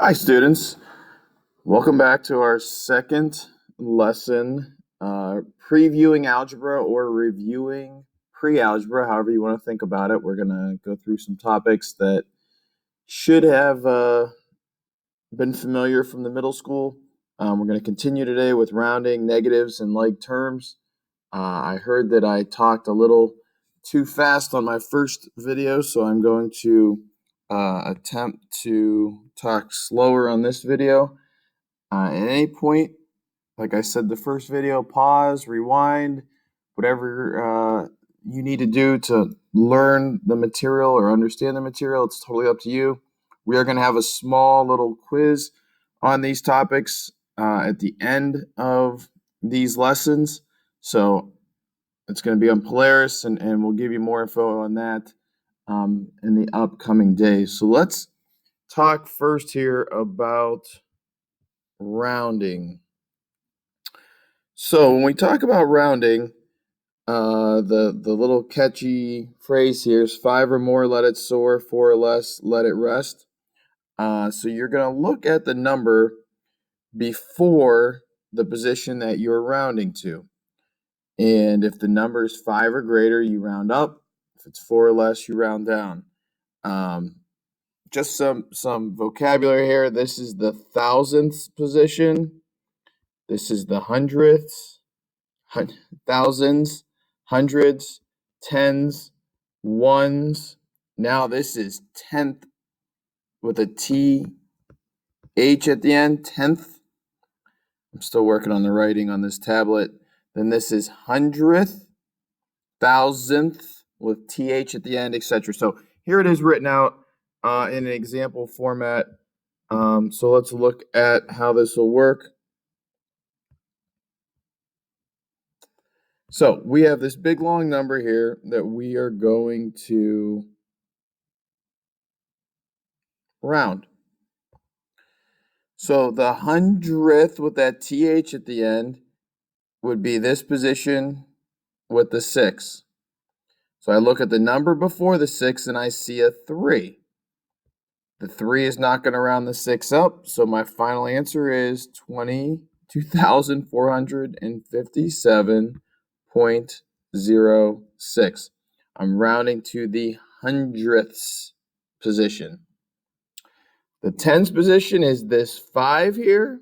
Hi, students. Welcome back to our second lesson, previewing algebra or reviewing pre-algebra, however you want to think about it. We're going to go through some topics that should have been familiar from the middle school. We're going to continue today with rounding, negatives, and like terms. I heard that I talked a little too fast on my first video, so I'm going to attempt to talk slower on this video. At any point, like I said, the first video, pause, rewind, whatever you need to do to learn the material or understand the material, it's totally up to you. We are going to have a small little quiz on these topics at the end of these lessons. So it's going to be on Polaris, and we'll give you more info on that in the upcoming days. So let's talk first here about rounding. So when we talk about rounding, the little catchy phrase here is 5 or more, let it soar, 4 or less, let it rest. So you're going to look at the number before the position that you're rounding to. And if the number is 5 or greater, you round up. If it's 4 or less, you round down. Just some vocabulary here. This is the thousandths position. This is the hundredths, thousands, hundreds, tens, ones. Now this is tenth with a T, H at the end, tenth. I'm still working on the writing on this tablet. Then this is hundredth, thousandth with TH at the end, etc. So here it is written out in an example format. So let's look at how this will work. So we have this big long number here that we are going to round. So the hundredth with that TH at the end would be this position with the 6. So I look at the number before the 6 and I see a 3. The 3 is not going to round the 6 up, so my final answer is 22,457.06. I'm rounding to the hundredths position. The tens position is this 5 here.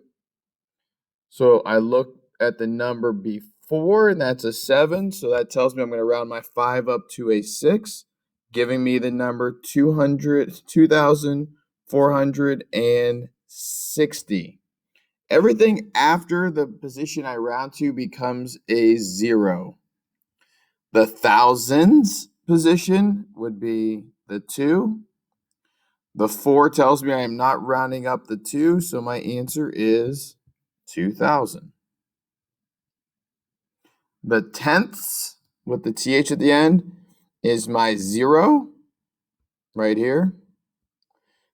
So I look at the number before, and that's a 7. So that tells me I'm going to round my 5 up to a 6, giving me the number 2,460. Everything after the position I round to becomes a 0. The thousands position would be the 2. The 4 tells me I am not rounding up the 2, so my answer is 2,000. The tenths with the TH at the end is my 0 right here.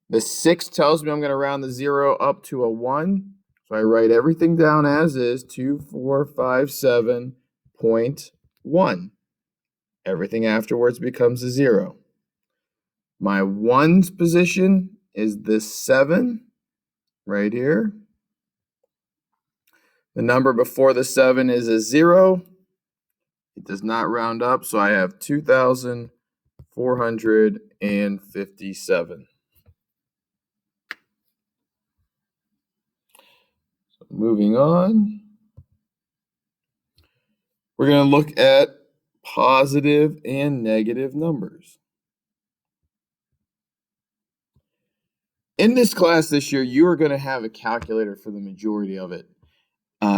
The 6 tells me I'm going to round the 0 up to a 1. So I write everything down as is, 2457.1. Everything afterwards becomes a 0. My ones position is this 7 right here. The number before the 7 is a 0. It does not round up, so I have 2,457. So moving on, we're going to look at positive and negative numbers. In this class this year, you are going to have a calculator for the majority of it.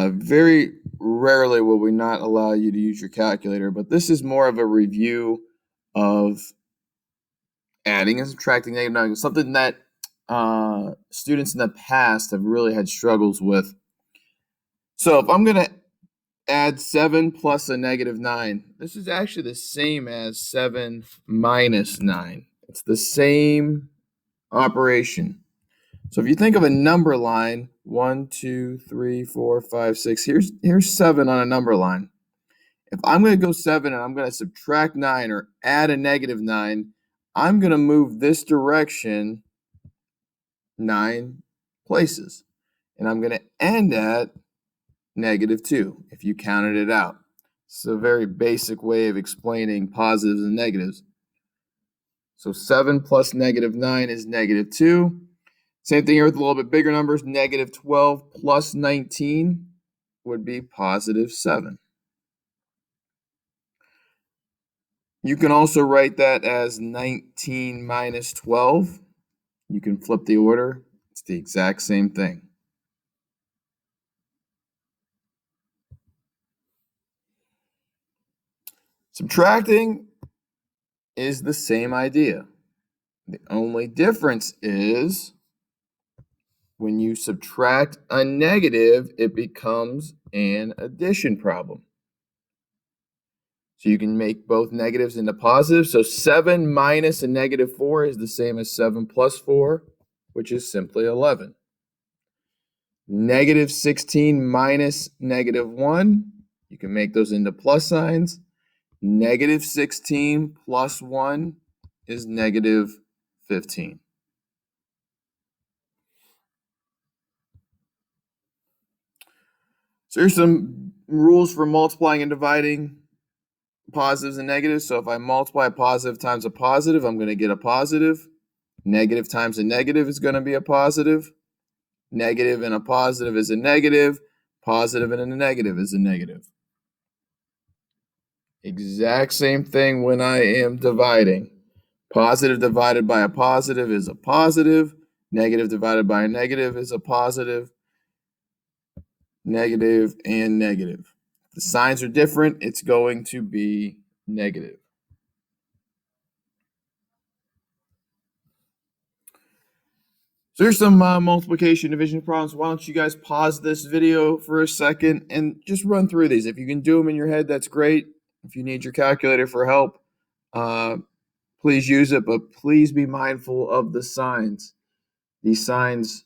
Very rarely will we not allow you to use your calculator, but this is more of a review of adding and subtracting negative numbers, something that students in the past have really had struggles with. So if I'm going to add 7 plus a negative 9, this is actually the same as 7 minus 9. It's the same operation. So if you think of a number line, 1, 2, 3, 4, 5, 6, here's 7 on a number line. If I'm going to go 7 and I'm going to subtract 9 or add a negative 9, I'm going to move this direction 9 places. And I'm going to end at -2 if you counted it out. It's a very basic way of explaining positives and negatives. So 7 plus -9 is -2. Same thing here with a little bit bigger numbers. -12 plus 19 would be +7. You can also write that as 19 minus 12. You can flip the order. It's the exact same thing. Subtracting is the same idea. The only difference is when you subtract a negative, it becomes an addition problem. So you can make both negatives into positives. So 7 minus a -4 is the same as 7 plus 4, which is simply 11. -16 minus -1, you can make those into plus signs. -16 plus 1 is -15. So here's some rules for multiplying and dividing positives and negatives. So if I multiply a positive times a positive, I'm going to get a positive. Negative times a negative is going to be a positive. Negative and a positive is a negative. Positive and a negative is a negative. Exact same thing when I am dividing. Positive divided by a positive is a positive. Negative divided by a negative is a positive. Negative and negative. If the signs are different, it's going to be negative. So here's some multiplication division problems. Why don't you guys pause this video for a second and just run through these. If you can do them in your head, that's great. If you need your calculator for help, please use it, but please be mindful of the signs. These signs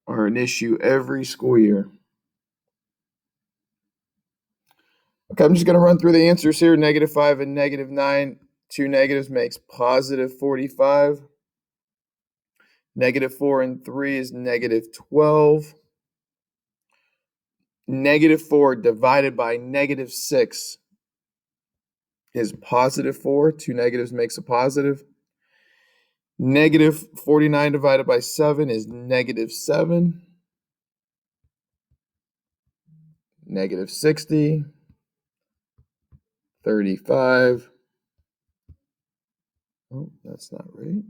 are an issue every school year. Okay, I'm just going to run through the answers here. -5 and -9. Two negatives makes +45. -4 and 3 is -12. -4 divided by -6 is +4. Two negatives makes a positive. -49 divided by 7 is -7. -60. 35. Oh, that's not right.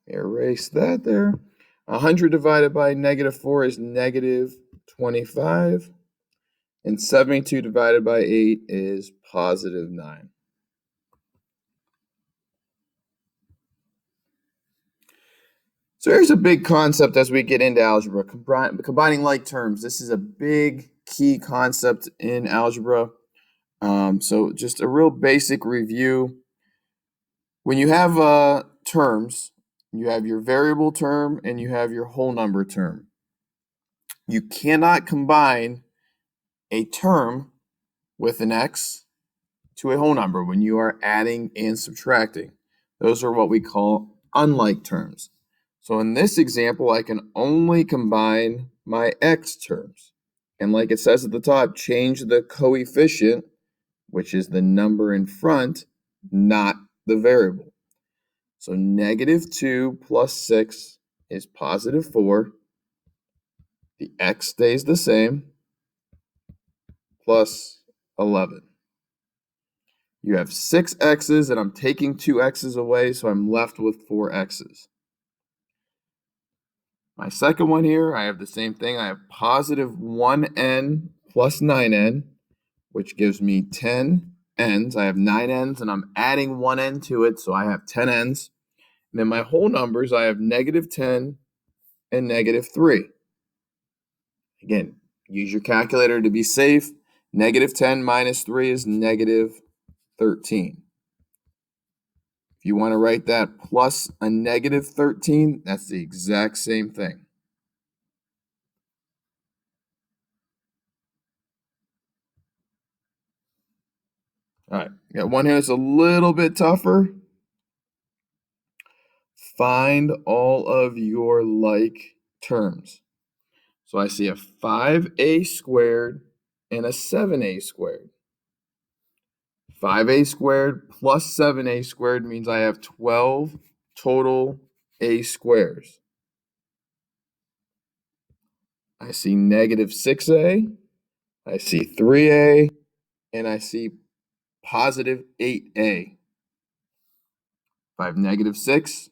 Erase that there. 100 divided by -4 is -25. And 72 divided by 8 is +9. So here's a big concept as we get into algebra, combining like terms. This is a big key concept in algebra. So just a real basic review. When you have terms, you have your variable term and you have your whole number term. You cannot combine a term with an x to a whole number when you are adding and subtracting. Those are what we call unlike terms. So in this example, I can only combine my x terms. And like it says at the top, change the coefficient, which is the number in front, not the variable. So -2 plus 6 is +4. The x stays the same, plus 11. You have 6 x's, and I'm taking 2 x's away, so I'm left with 4 x's. My second one here, I have the same thing. I have +1n plus 9n, which gives me 10 n's. I have 9 n's, and I'm adding 1 n to it, so I have 10 n's. And then my whole numbers, I have -10 and -3. Again, use your calculator to be safe. -10 minus 3 is -13. If you want to write that plus a -13, that's the exact same thing. All right, got one here that's a little bit tougher. Find all of your like terms. So I see a 5a squared and a 7a squared. 5a squared plus 7a squared means I have 12 total a squares. I see negative 6a, I see 3a, and I see positive 8a. If I have negative 6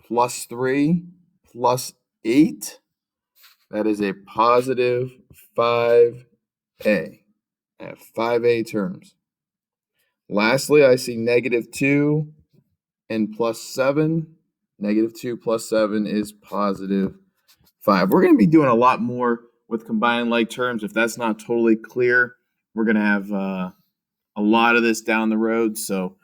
plus 3 plus 8, that is a positive 5a. I have 5a terms. Lastly, I see negative 2 and plus 7. Negative 2 plus 7 is positive 5. We're going to be doing a lot more with combining like terms. If that's not totally clear, we're going to have a lot of this down the road. So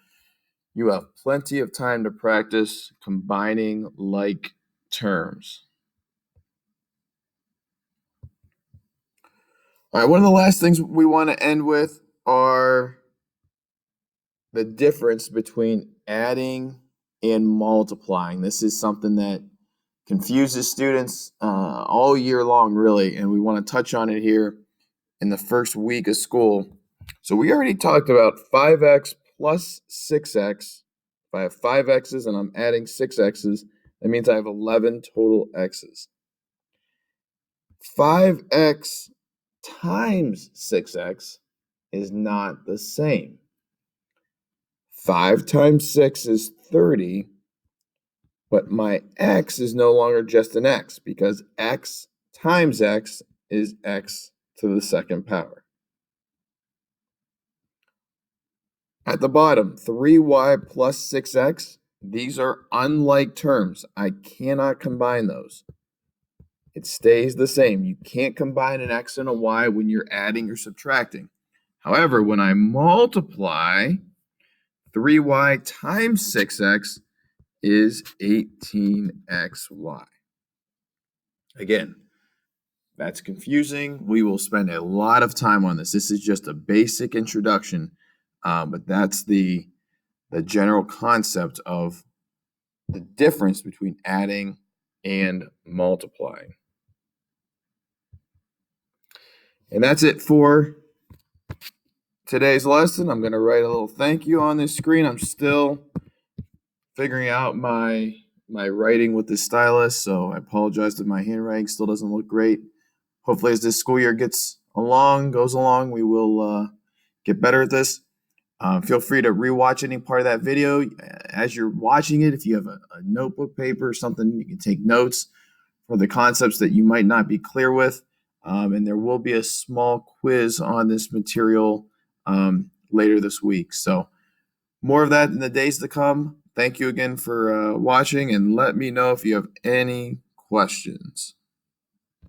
you have plenty of time to practice combining like terms. All right, one of the last things we want to end with are the difference between adding and multiplying. This is something that confuses students all year long, really, and we want to touch on it here in the first week of school. So we already talked about 5x plus 6x. If I have 5 x's and I'm adding 6 x's, that means I have 11 total x's. 5x times 6x is not the same. 5 times 6 is 30, but my x is no longer just an x because x times x is x to the second power. At the bottom, 3y plus 6x, these are unlike terms. I cannot combine those. It stays the same. You can't combine an x and a y when you're adding or subtracting. However, when I multiply, 3y times 6x is 18xy. Again, that's confusing. We will spend a lot of time on this. This is just a basic introduction, but that's the general concept of the difference between adding and multiplying. And that's it for today's lesson. I'm going to write a little thank you on this screen. I'm still figuring out my writing with the stylus, so I apologize that my handwriting still doesn't look great. Hopefully, as this school year goes along, we will get better at this. Feel free to rewatch any part of that video. As you're watching it, if you have a notebook, paper, or something, you can take notes for the concepts that you might not be clear with. And there will be a small quiz on this material later this week. So more of that in the days to come. Thank you again for watching, and let me know if you have any questions.